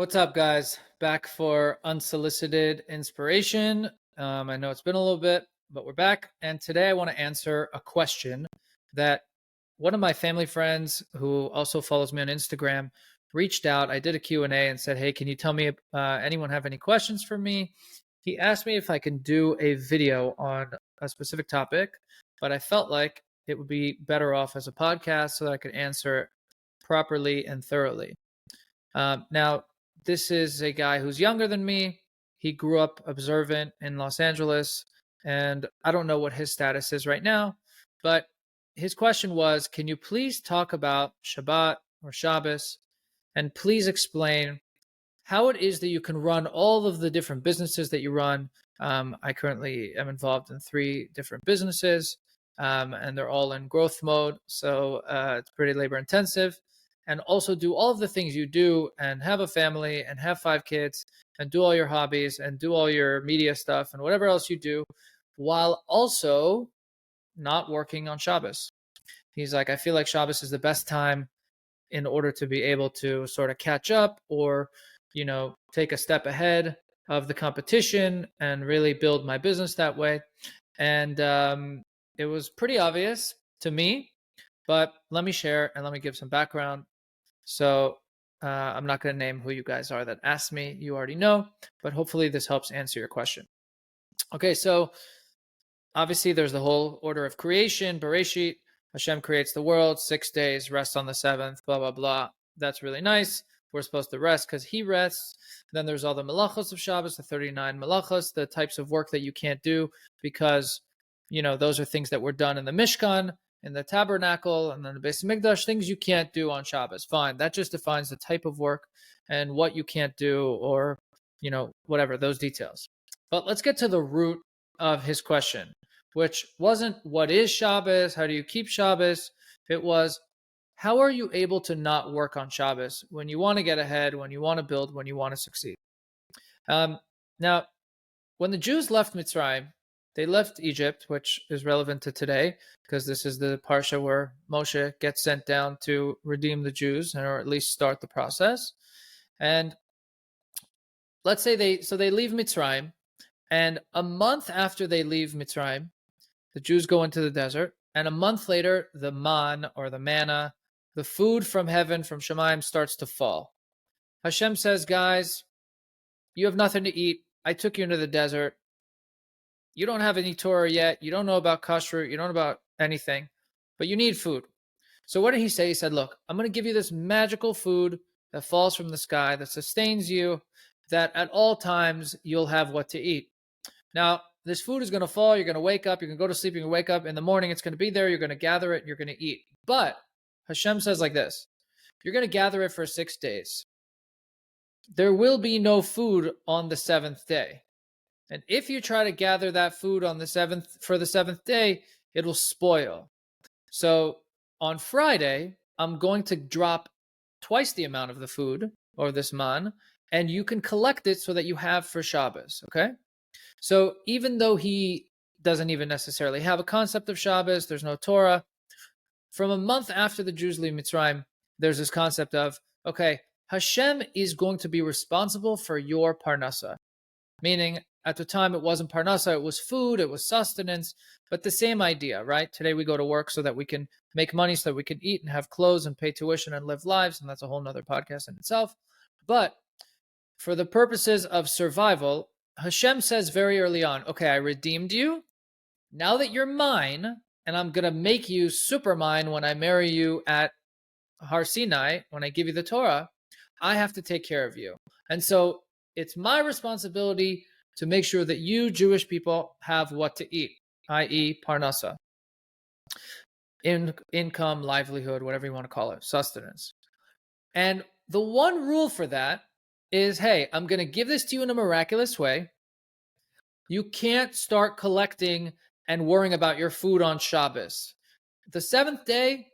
What's up, guys? Back for unsolicited inspiration. I know it's been a little bit, but we're back. And today I want to answer a question that one of my family friends who also follows me on Instagram reached out. I did a Q&A and said, hey, can you tell me, anyone have any questions for me? He asked me if I can do a video on a specific topic, but I felt like it would be better off as a podcast so that I could answer it properly and thoroughly. Now, this is a guy who's younger than me. He grew up observant in Los Angeles, and I don't know what his status is right now, but his question was, can you please talk about Shabbat or Shabbos, and please explain how it is that you can run all of the different businesses that you run. I currently am involved in 3 different businesses, and they're all in growth mode, so it's pretty labor intensive, and also do all of the things you do and have a family and have 5 kids and do all your hobbies and do all your media stuff and whatever else you do while also not working on Shabbos. He's like, I feel like Shabbos is the best time in order to be able to sort of catch up or, take a step ahead of the competition and really build my business that way. And it was pretty obvious to me, but let me share and let me give some background. So I'm not going to name who you guys are that asked me. You already know, but hopefully this helps answer your question. Okay, so obviously there's the whole order of creation, Bereshit. Hashem creates the world, 6 days, rest on the 7th, blah, blah, blah. That's really nice. We're supposed to rest because he rests. Then there's all the malachos of Shabbos, the 39 malachos, the types of work that you can't do because, those are things that were done in the Mishkan, in the tabernacle, and then the Beis Mikdash, things you can't do on Shabbos. Fine. That just defines the type of work and what you can't do or, whatever, those details. But let's get to the root of his question, which wasn't what is Shabbos, how do you keep Shabbos? It was, how are you able to not work on Shabbos when you want to get ahead, when you want to build, when you want to succeed? Now, when the Jews left Mitzrayim, they left Egypt, which is relevant to today, because this is the parsha where Moshe gets sent down to redeem the Jews, or at least start the process. And let's say they leave Mitzrayim, and a month after they leave Mitzrayim, the Jews go into the desert, and a month later, the man or the manna, the food from heaven, from Shemayim, starts to fall. Hashem says, guys, you have nothing to eat. I took you into the desert. You don't have any Torah yet. You don't know about kashrut. You don't know about anything, but you need food. So what did he say? He said, look, I'm going to give you this magical food that falls from the sky, that sustains you, that at all times you'll have what to eat. Now, this food is going to fall. You're going to wake up. You're going to go to sleep. You're going to wake up. In the morning, it's going to be there. You're going to gather it. And you're going to eat. But Hashem says like this, you're going to gather it for 6 days. There will be no food on the 7th day. And if you try to gather that food on the 7th for the 7th day, it'll spoil. So on Friday, I'm going to drop twice the amount of the food or this man, and you can collect it so that you have for Shabbos, okay? So even though he doesn't even necessarily have a concept of Shabbos, there's no Torah, from a month after the Jews leave Mitzrayim, there's this concept of, okay, Hashem is going to be responsible for your parnasa. Meaning, at the time, it wasn't parnasa, it was food, it was sustenance, but the same idea, right? Today we go to work so that we can make money, so that we can eat and have clothes and pay tuition and live lives, and that's a whole nother podcast in itself. But for the purposes of survival, Hashem says very early on, okay, I redeemed you. Now that you're mine, and I'm going to make you super mine when I marry you at Har Sinai, when I give you the Torah, I have to take care of you. And so it's my responsibility to make sure that you Jewish people have what to eat, i.e. parnasa, income, livelihood, whatever you want to call it, sustenance. And the one rule for that is, hey, I'm going to give this to you in a miraculous way. You can't start collecting and worrying about your food on Shabbos. The 7th day,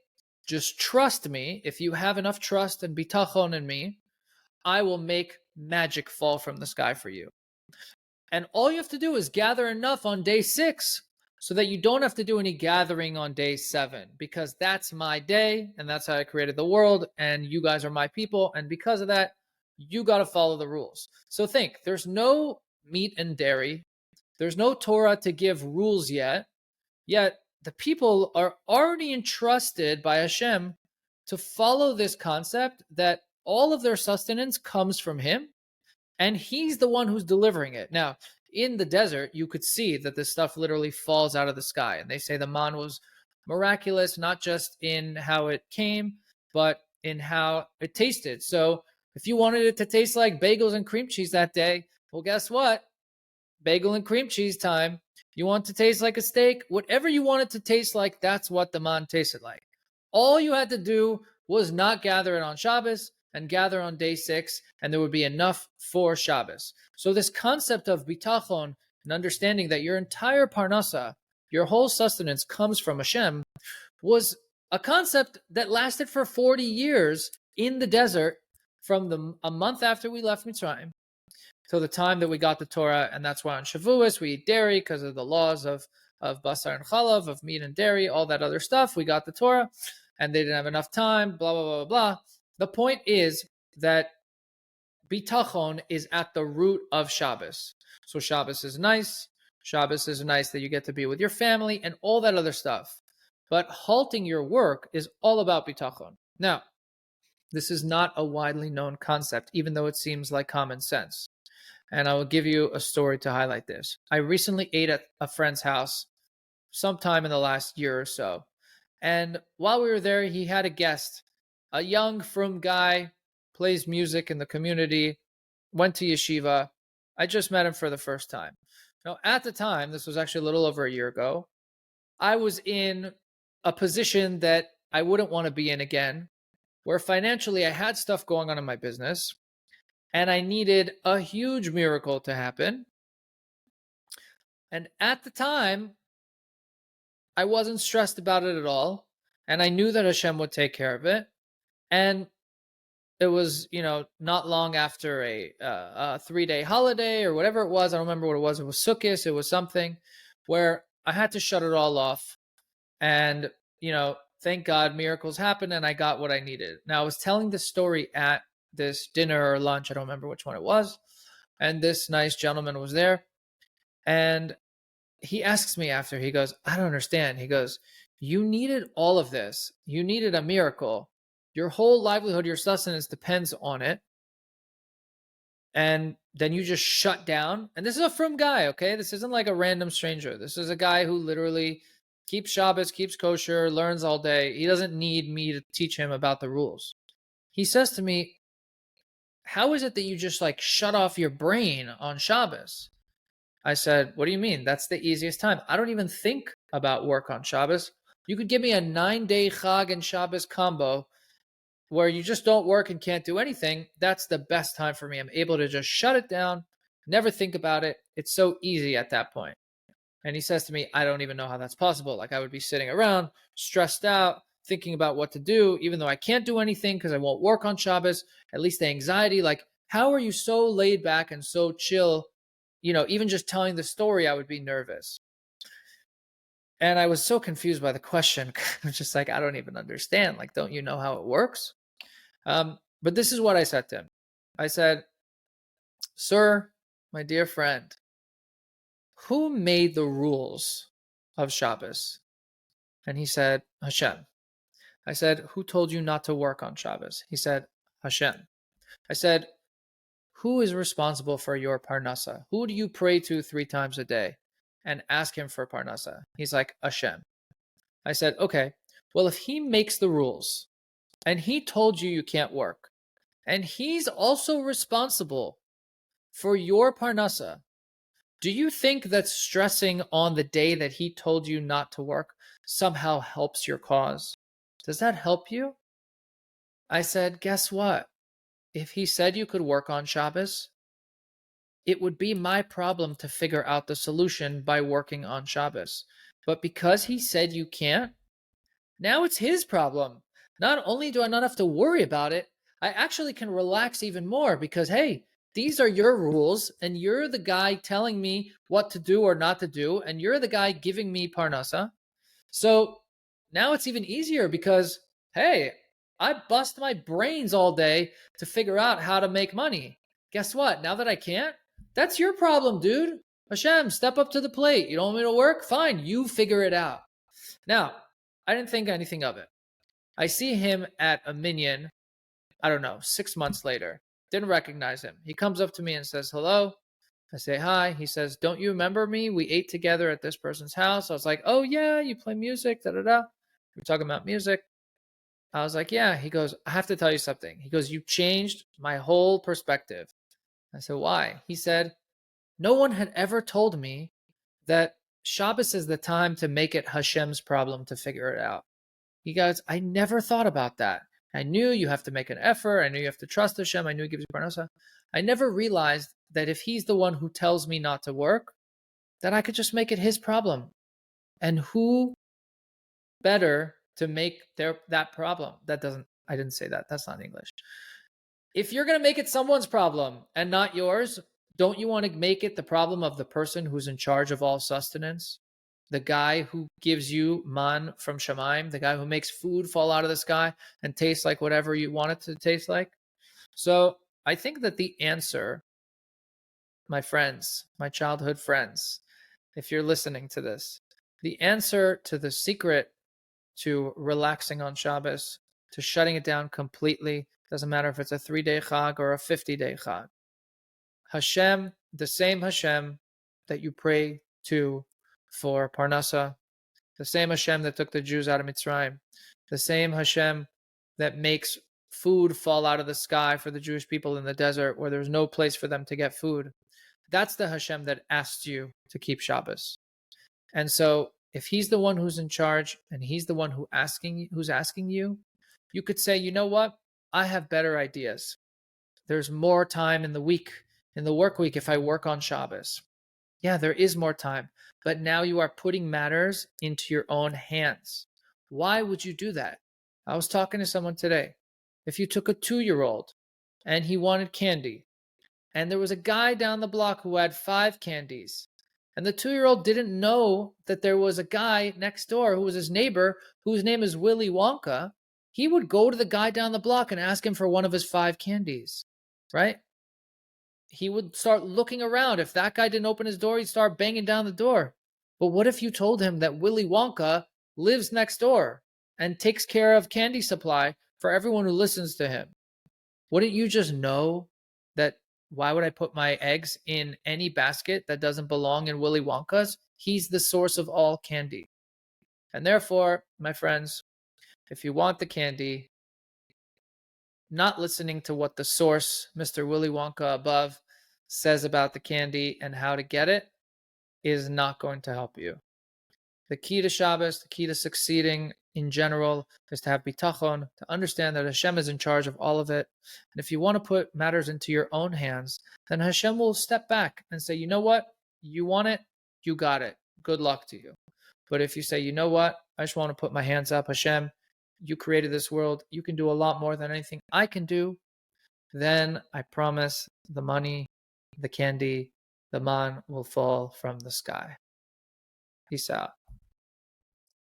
just trust me. If you have enough trust and bitachon in me, I will make magic fall from the sky for you. And all you have to do is gather enough on day 6 so that you don't have to do any gathering on day 7, because that's my day and that's how I created the world and you guys are my people. And because of that, you got to follow the rules. So think, there's no meat and dairy. There's no Torah to give rules yet the people are already entrusted by Hashem to follow this concept that all of their sustenance comes from him, and he's the one who's delivering it. Now, in the desert, you could see that this stuff literally falls out of the sky, and they say the man was miraculous, not just in how it came, but in how it tasted. So if you wanted it to taste like bagels and cream cheese that day, well, guess what? Bagel and cream cheese time. You want it to taste like a steak? Whatever you want it to taste like, that's what the man tasted like. All you had to do was not gather it on Shabbos and gather on day 6, and there would be enough for Shabbos. So this concept of bitachon and understanding that your entire parnasa, your whole sustenance comes from Hashem, was a concept that lasted for 40 years in the desert from a month after we left Mitzrayim till the time that we got the Torah. And that's why on Shavuos we eat dairy because of the laws of basar and chalav, of meat and dairy, all that other stuff. We got the Torah and they didn't have enough time, blah, blah, blah, blah, blah. The point is that bitachon is at the root of Shabbos. So Shabbos is nice. Shabbos is nice that you get to be with your family and all that other stuff. But halting your work is all about bitachon. Now, this is not a widely known concept, even though it seems like common sense. And I will give you a story to highlight this. I recently ate at a friend's house sometime in the last year or so. And while we were there, he had a guest, a young, frum guy, plays music in the community, went to yeshiva. I just met him for the first time. Now, at the time, this was actually a little over a year ago, I was in a position that I wouldn't want to be in again, where financially I had stuff going on in my business, and I needed a huge miracle to happen. And at the time, I wasn't stressed about it at all. And I knew that Hashem would take care of it. And it was, not long after a 3-day holiday or whatever it was. I don't remember what it was. It was Sukkot. It was something where I had to shut it all off. And, thank God miracles happened and I got what I needed. Now, I was telling this story at this dinner or lunch. I don't remember which one it was. And this nice gentleman was there. And he asks me after, he goes, I don't understand. He goes, you needed all of this. You needed a miracle. Your whole livelihood, your sustenance depends on it. And then you just shut down. And this is a frum guy, okay? This isn't like a random stranger. This is a guy who literally keeps Shabbos, keeps kosher, learns all day. He doesn't need me to teach him about the rules. He says to me, how is it that you just shut off your brain on Shabbos? I said, what do you mean? That's the easiest time. I don't even think about work on Shabbos. You could give me a 9-day Chag and Shabbos combo where you just don't work and can't do anything. That's the best time for me. I'm able to just shut it down, never think about it. It's so easy at that point. And he says to me, I don't even know how that's possible. I would be sitting around, stressed out, thinking about what to do, even though I can't do anything because I won't work on Shabbos. At least the anxiety, how are you so laid back and so chill? Even just telling the story, I would be nervous. And I was so confused by the question. I'm just I don't even understand. Don't you know how it works? But this is what I said to him. I said, sir, my dear friend, who made the rules of Shabbos? And he said, Hashem. I said, who told you not to work on Shabbos? He said, Hashem. I said, who is responsible for your parnasa? Who do you pray to 3 times a day and ask him for parnasa? He's like, Hashem. I said, okay, well, if he makes the rules and he told you can't work and he's also responsible for your parnasa, do you think that stressing on the day that he told you not to work somehow helps your cause? Does that help you? I said, guess what? If he said you could work on Shabbos, it would be my problem to figure out the solution by working on Shabbos. But because he said you can't, now it's his problem. Not only do I not have to worry about it, I actually can relax even more because, hey, these are your rules and you're the guy telling me what to do or not to do, and you're the guy giving me parnasa. So now it's even easier because, hey, I bust my brains all day to figure out how to make money. Guess what? Now that I can't, that's your problem, dude. Hashem, step up to the plate. You don't want me to work? Fine, you figure it out. Now, I didn't think anything of it. I see him at a minyan, I don't know, 6 months later. Didn't recognize him. He comes up to me and says, hello. I say, hi. He says, don't you remember me? We ate together at this person's house. I was like, oh, yeah, you play music, da-da-da. We're talking about music. I was like, yeah. He goes, I have to tell you something. He goes, you changed my whole perspective. I said, why? He said, no one had ever told me that Shabbos is the time to make it Hashem's problem to figure it out. He goes, I never thought about that. I knew you have to make an effort. I knew you have to trust Hashem. I knew he gives you parnasa. I never realized that if he's the one who tells me not to work, that I could just make it his problem. And who better to make that problem? I didn't say that. That's not English. If you're going to make it someone's problem and not yours, don't you want to make it the problem of the person who's in charge of all sustenance? The guy who gives you man from Shemaim, the guy who makes food fall out of the sky and taste like whatever you want it to taste like. So I think that the answer, my friends, my childhood friends, if you're listening to this, the answer to the secret to relaxing on Shabbos, to shutting it down completely, doesn't matter if it's a 3-day chag or a 50-day chag. Hashem, the same Hashem that you pray to for Parnasa, the same Hashem that took the Jews out of Mitzrayim, the same Hashem that makes food fall out of the sky for the Jewish people in the desert where there's no place for them to get food. That's the Hashem that asked you to keep Shabbos. And so if he's the one who's in charge and he's the one who's asking you, you could say, you know what? I have better ideas. There's more time in the week, in the work week, if I work on Shabbos. Yeah, there is more time. But now you are putting matters into your own hands. Why would you do that? I was talking to someone today. If you took a 2-year-old and he wanted candy, and there was a guy down the block who had 5 candies, and the 2-year-old didn't know that there was a guy next door who was his neighbor, whose name is Willy Wonka, he would go to the guy down the block and ask him for one of his 5 candies, right? He would start looking around. If that guy didn't open his door, he'd start banging down the door. But what if you told him that Willy Wonka lives next door and takes care of candy supply for everyone who listens to him? Wouldn't you just know that why would I put my eggs in any basket that doesn't belong in Willy Wonka's? He's the source of all candy. And therefore, my friends, if you want the candy, not listening to what the source, Mr. Willy Wonka above, says about the candy and how to get it is not going to help you. The key to Shabbos, the key to succeeding in general, is to have bitachon, to understand that Hashem is in charge of all of it. And if you want to put matters into your own hands, then Hashem will step back and say, you know what? You want it, you got it. Good luck to you. But if you say, you know what? I just want to put my hands up. Hashem, you created this world. You can do a lot more than anything I can do. Then I promise the money, the candy, the man will fall from the sky. Peace out.